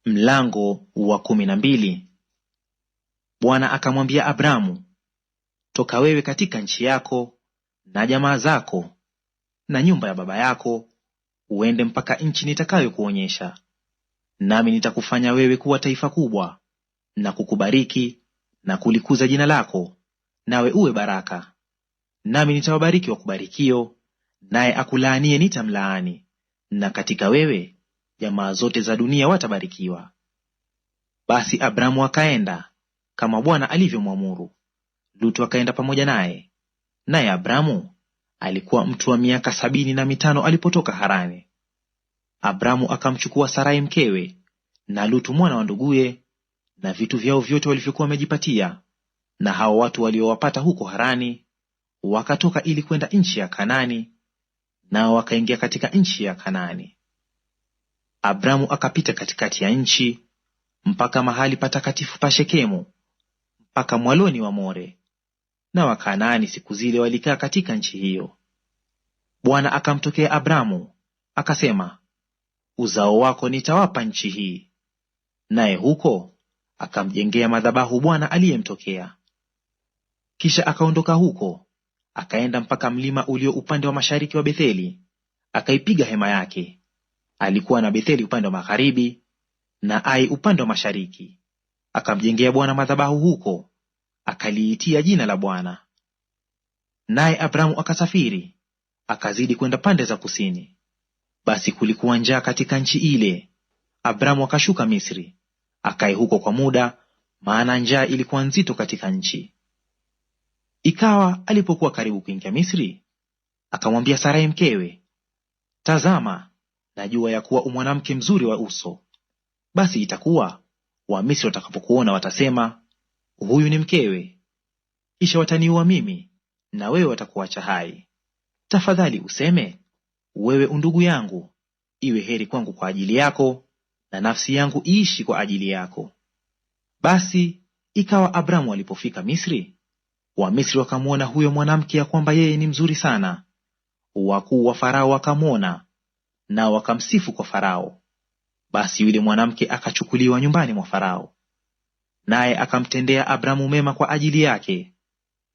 Mlango wa 12. Bwana akamwambia Abramu, toka wewe katika nchi yako na jamaa zako na nyumba ya baba yako, uende mpaka nchi nitakayokuonyesha. Nami nitakufanya wewe kuwa taifa kubwa, na kukubariki na kulikuza jina lako, nawe uwe baraka. Nami nitawabariki wakubarikio, naye akulaanie nitamlaani, na katika wewe jamaa zote za dunia watabarikiwa. Basi Abramu akaenda kama Bwana alivyomwamuru. Lutu akaenda pamoja naye, naye Abramu alikuwa mtu wa miaka 75 alipotoka Harani. Abramu akamchukua Sarai mkewe, na Lutu mwana wa nduguye, na vitu vyao vyote walivyokuwa wamejipatia, na hao watu waliowapata huko Harani, wakatoka ili kwenda nchi ya Kanaani, nao wakaingia katika nchi ya Kanaani. Abramu akapita katikati ya nchi mpaka mahali patakatifu pa Shekemu, mpaka mwaloni wa More. Na Wakanaani siku zile walikaa katika nchi hiyo. Bwana akamtokea Abramu akasema, uzao wako nitawapa nchi hii. Naye huko akamjengea madhabahu Bwana aliyemtokea. Kisha akaondoka huko akaenda mpaka mlima ulio upande wa mashariki wa Betheli, akaipiga hema yake. Alikuwa na Betheli upande wa magharibi na Ai upande wa mashariki. Akamjengea Bwana madhabahu huko, akaliitia jina la Bwana. Naye Abramu akasafiri akazidi kwenda pande za kusini. Basi kulikuwa njaa katika nchi ile. Abramu akashuka Misri, akae huko kwa muda, maana njaa ilikuwa nzito katika nchi. Ikawa alipokuwa karibu kuingia Misri, akamwambia Sarai mkewe, tazama, najua ya kuwa umwanamke mzuri wa uso. Basi itakuwa Wamisri watakapokuona watasema, huyu ni mkewe. Kisha wataniua mimi, na wewe watakuacha hai. Tafadhali useme, wewe undugu yangu, iwe heri kwangu kwa ajili yako, na nafsi yangu iishi kwa ajili yako. Basi ikawa Abramu alipofika Misri, Wamisri wakamwona huyo mwanamke ya kwamba yeye ni mzuri sana. Wakuu wa Farao wakamwona, nao wakamsifu kwa Farao. Basi yule mwanamke akachukuliwa nyumbani mwa Farao, naye akamtendea Abramu mema kwa ajili yake.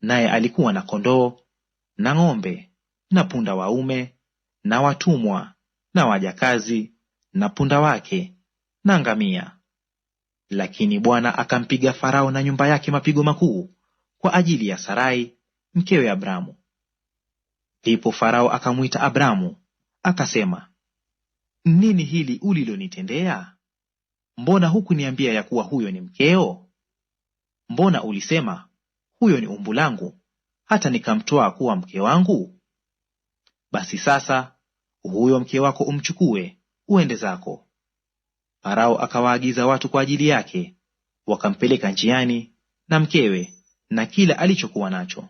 Naye alikuwa na kondoo na ng'ombe na punda waume na watumwa na wajakazi na punda wake na ngamia. Lakini Bwana akampiga Farao na nyumba yake mapigo makuu kwa ajili ya Sarai mkewe Abramu. Ndipo Farao akamwita Abramu akasema, nini hili ulilonitendea? Mbona hukuniambia ya kuwa huyo ni mkeo? Mbona ulisema, huyo ni umbu langu, hata nikamtoa kuwa mke wangu? Basi sasa huyo mke wako umchukue, uende zako. Farao akawaagiza watu kwa ajili yake, wakampeleka njiani na mkewe na kila alichokuwa nacho.